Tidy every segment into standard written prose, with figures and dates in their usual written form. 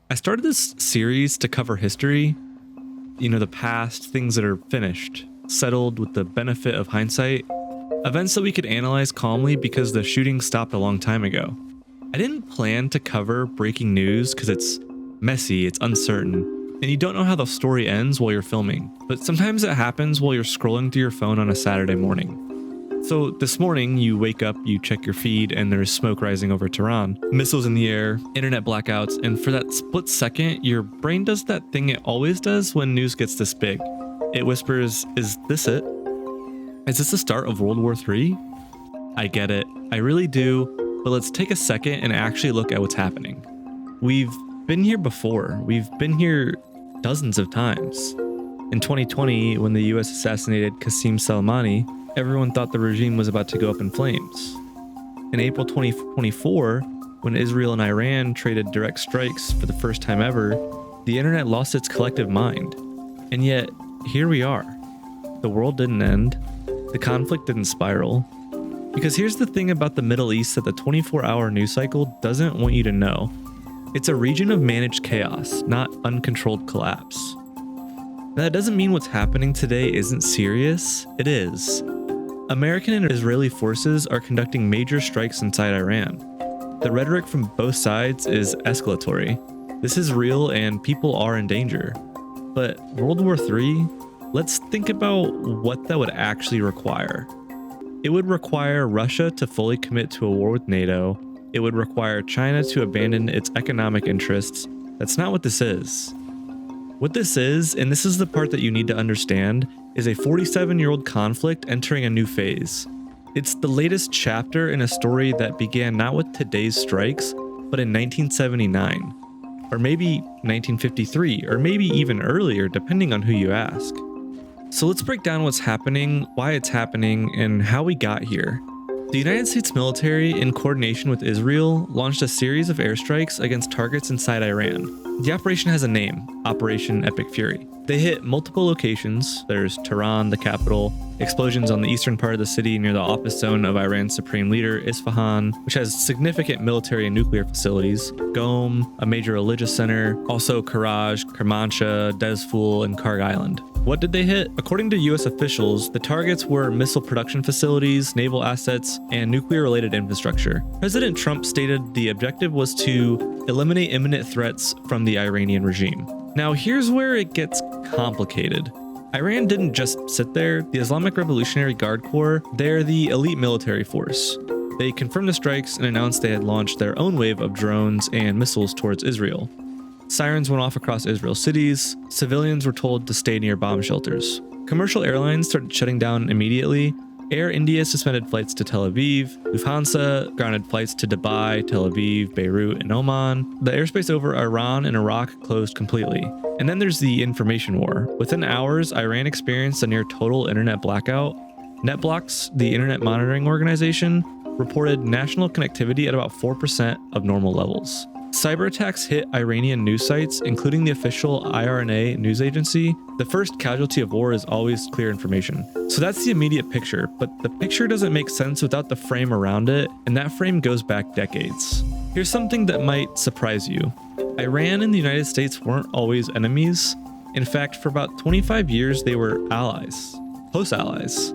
I started this series to cover history, the past, things that are finished, settled with the benefit of hindsight, events that we could analyze calmly because the shooting stopped a long time ago. I didn't plan to cover breaking news because it's messy, it's uncertain, and you don't know how the story ends while you're filming, but sometimes it happens while you're scrolling through your phone on a Saturday morning. So this morning, you wake up, you check your feed, and there's smoke rising over Tehran, missiles in the air, internet blackouts, and for that split second, your brain does that thing it always does when news gets this big. It whispers, "Is this it? Is this the start of World War III? I get it, I really do, but let's take a second and actually look at what's happening. We've been here before. We've been here dozens of times. In 2020, when the US assassinated Qasem Soleimani, everyone thought the regime was about to go up in flames. In April 2024, when Israel and Iran traded direct strikes for the first time ever, the internet lost its collective mind. And yet, here we are. The world didn't end. The conflict didn't spiral. Because here's the thing about the Middle East that the 24-hour news cycle doesn't want you to know. It's a region of managed chaos, not uncontrolled collapse. Now, that doesn't mean what's happening today isn't serious. It is. American and Israeli forces are conducting major strikes inside Iran. The rhetoric from both sides is escalatory. This is real and people are in danger. But World War III? Let's think about what that would actually require. It would require Russia to fully commit to a war with NATO. It would require China to abandon its economic interests. That's not what this is. What this is, and this is the part that you need to understand, is a 47-year-old conflict entering a new phase. It's the latest chapter in a story that began not with today's strikes, but in 1979, or maybe 1953, or maybe even earlier, depending on who you ask. So let's break down what's happening, why it's happening, and how we got here. The United States military, in coordination with Israel, launched a series of airstrikes against targets inside Iran. The operation has a name, Operation Epic Fury. They hit multiple locations. There's Tehran, the capital, explosions on the eastern part of the city near the office zone of Iran's supreme leader, Isfahan, which has significant military and nuclear facilities, Qom, a major religious center, also Karaj, Kermanshah, Dezful, and Karg Island. What did they hit? According to US officials, the targets were missile production facilities, naval assets, and nuclear-related infrastructure. President Trump stated the objective was to eliminate imminent threats from the Iranian regime. Now here's where it gets complicated. Iran didn't just sit there. The Islamic Revolutionary Guard Corps, they're the elite military force. They confirmed the strikes and announced they had launched their own wave of drones and missiles towards Israel. Sirens went off across Israel's cities. Civilians were told to stay near bomb shelters. Commercial airlines started shutting down immediately. Air India suspended flights to Tel Aviv. Lufthansa grounded flights to Dubai, Tel Aviv, Beirut, and Oman. The airspace over Iran and Iraq closed completely. And then there's the information war. Within hours, Iran experienced a near total internet blackout. NetBlocks, the internet monitoring organization, reported national connectivity at about 4% of normal levels. Cyber attacks hit Iranian news sites, including the official IRNA news agency. The first casualty of war is always clear information. So that's the immediate picture, but the picture doesn't make sense without the frame around it, and that frame goes back decades. Here's something that might surprise you. Iran and the United States weren't always enemies. In fact, for about 25 years, they were allies, close allies.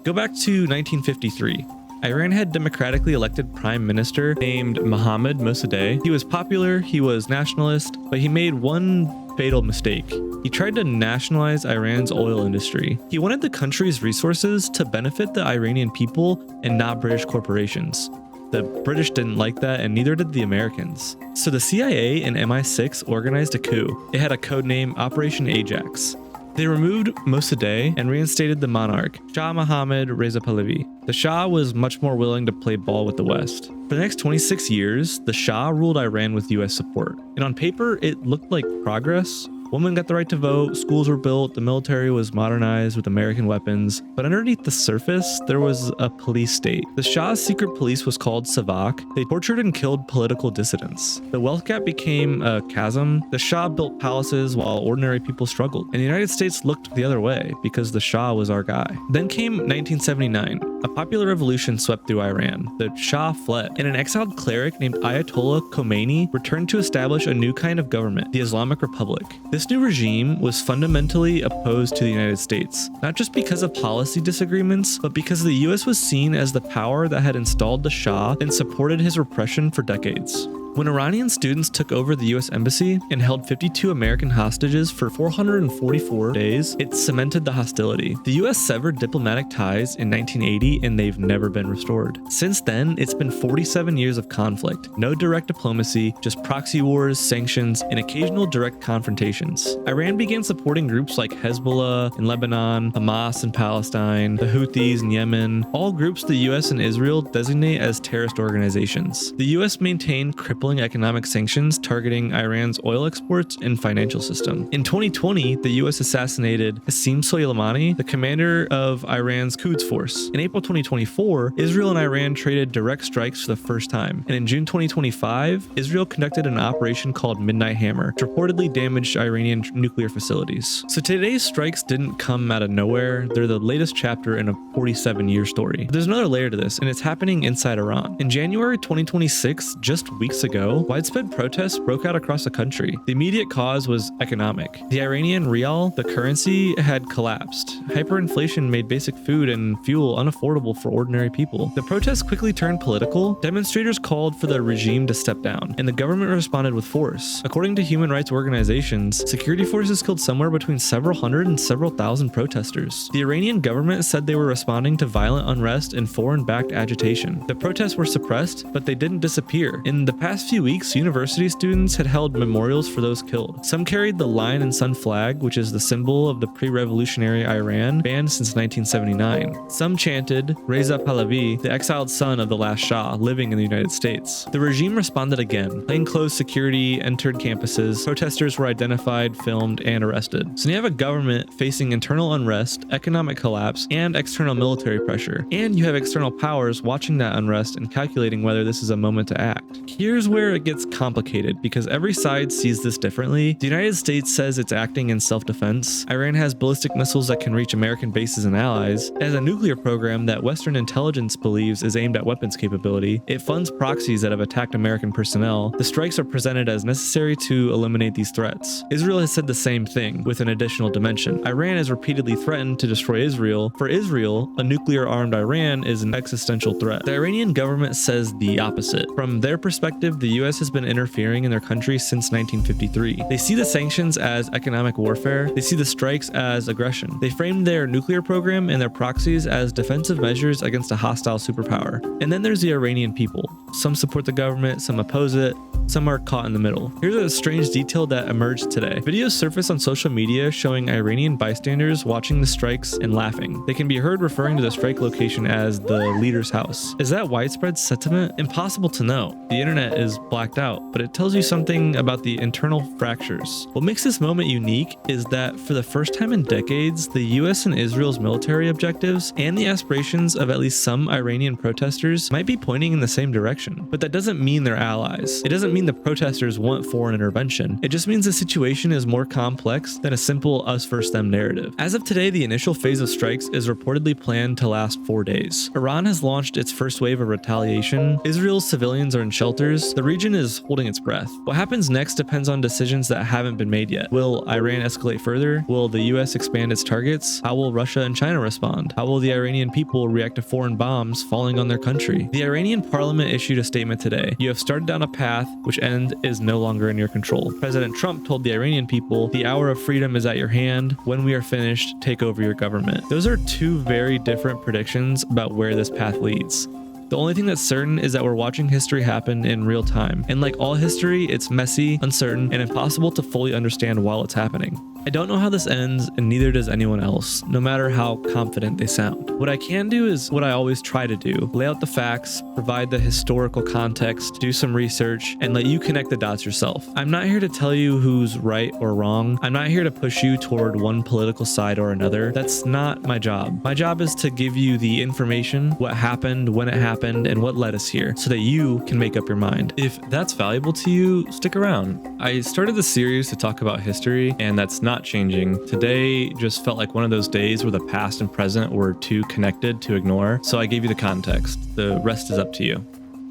Go back to 1953. Iran had democratically elected prime minister named Mohammad Mossadegh. He was popular, he was nationalist, but he made one fatal mistake. He tried to nationalize Iran's oil industry. He wanted the country's resources to benefit the Iranian people and not British corporations. The British didn't like that, and neither did the Americans. So the CIA and MI6 organized a coup. It had a code name Operation Ajax. They removed Mossadegh and reinstated the monarch, Shah Mohammad Reza Pahlavi. The Shah was much more willing to play ball with the West. For the next 26 years, the Shah ruled Iran with US support. And on paper, it looked like progress, Women got the right to vote, schools were built, the military was modernized with American weapons. But underneath the surface, there was a police state. The Shah's secret police was called Savak. They tortured and killed political dissidents. The wealth gap became a chasm. The Shah built palaces while ordinary people struggled. And the United States looked the other way because the Shah was our guy. Then came 1979. A popular revolution swept through Iran. The Shah fled, and an exiled cleric named Ayatollah Khomeini returned to establish a new kind of government, the Islamic Republic. This new regime was fundamentally opposed to the United States, not just because of policy disagreements, but because the US was seen as the power that had installed the Shah and supported his repression for decades. When Iranian students took over the US embassy and held 52 American hostages for 444 days, it cemented the hostility. The US severed diplomatic ties in 1980 and they've never been restored. Since then, it's been 47 years of conflict. No direct diplomacy, just proxy wars, sanctions, and occasional direct confrontations. Iran began supporting groups like Hezbollah in Lebanon, Hamas in Palestine, the Houthis in Yemen, all groups the US and Israel designate as terrorist organizations. The US maintained crippling economic sanctions targeting Iran's oil exports and financial system. In 2020, the US assassinated Qasem Soleimani, the commander of Iran's Quds force. In April 2024, Israel and Iran traded direct strikes for the first time. And in June 2025, Israel conducted an operation called Midnight Hammer, which reportedly damaged Iranian nuclear facilities. So today's strikes didn't come out of nowhere. They're the latest chapter in a 47-year story. There's another layer to this, and it's happening inside Iran. In January 2026, just weeks ago, widespread protests broke out across the country. The immediate cause was economic. The Iranian rial, the currency, had collapsed. Hyperinflation made basic food and fuel unaffordable for ordinary people. The protests quickly turned political. Demonstrators called for the regime to step down, and the government responded with force. According to human rights organizations, security forces killed somewhere between several hundred and several thousand protesters. The Iranian government said they were responding to violent unrest and foreign-backed agitation. The protests were suppressed, but they didn't disappear. In the past few weeks, university students had held memorials for those killed. Some carried the lion and sun flag, which is the symbol of the pre-revolutionary Iran, banned since 1979. Some chanted Reza Pahlavi, the exiled son of the last Shah, living in the United States. The regime responded again. Plainclothes security entered campuses, protesters were identified, filmed, and arrested. So you have a government facing internal unrest, economic collapse, and external military pressure. And you have external powers watching that unrest and calculating whether this is a moment to act. Here's where it gets complicated because every side sees this differently. The United States says it's acting in self-defense. Iran has ballistic missiles that can reach American bases and allies. It has a nuclear program that Western intelligence believes is aimed at weapons capability. It funds proxies that have attacked American personnel. The strikes are presented as necessary to eliminate these threats. Israel has said the same thing with an additional dimension. Iran has repeatedly threatened to destroy Israel. For Israel, a nuclear-armed Iran is an existential threat. The Iranian government says the opposite. From their perspective, the US has been interfering in their country since 1953. They see the sanctions as economic warfare. They see the strikes as aggression. They framed their nuclear program and their proxies as defensive measures against a hostile superpower. And then there's the Iranian people. Some support the government, some oppose it, some are caught in the middle. Here's a strange detail that emerged today. Videos surfaced on social media showing Iranian bystanders watching the strikes and laughing. They can be heard referring to the strike location as the leader's house. Is that widespread sentiment? Impossible to know. The internet is blacked out, but it tells you something about the internal fractures. What makes this moment unique is that for the first time in decades, the US and Israel's military objectives and the aspirations of at least some Iranian protesters might be pointing in the same direction. But that doesn't mean they're allies. It doesn't mean the protesters want foreign intervention. It just means the situation is more complex than a simple us versus them narrative. As of today, the initial phase of strikes is reportedly planned to last 4 days. Iran has launched its first wave of retaliation. Israel's civilians are in shelters. The region is holding its breath. What happens next depends on decisions that haven't been made yet. Will Iran escalate further? Will the US expand its targets? How will Russia and China respond? How will the Iranian people react to foreign bombs falling on their country? The Iranian parliament issued a statement today. You have started down a path which end is no longer in your control. President Trump told the Iranian people, the hour of freedom is at your hand. When we are finished, take over your government. Those are two very different predictions about where this path leads. The only thing that's certain is that we're watching history happen in real time. And like all history, it's messy, uncertain, and impossible to fully understand while it's happening. I don't know how this ends, and neither does anyone else, no matter how confident they sound. What I can do is what I always try to do: lay out the facts, provide the historical context, do some research, and let you connect the dots yourself. I'm not here to tell you who's right or wrong. I'm not here to push you toward one political side or another. That's not my job. My job is to give you the information, what happened, when it happened, and what led us here, so that you can make up your mind. If that's valuable to you, stick around. I started the series to talk about history, and that's not changing. Today just felt like one of those days where the past and present were too connected to ignore, so I gave you the context. The rest is up to you.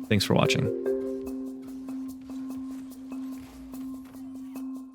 Thanks for watching.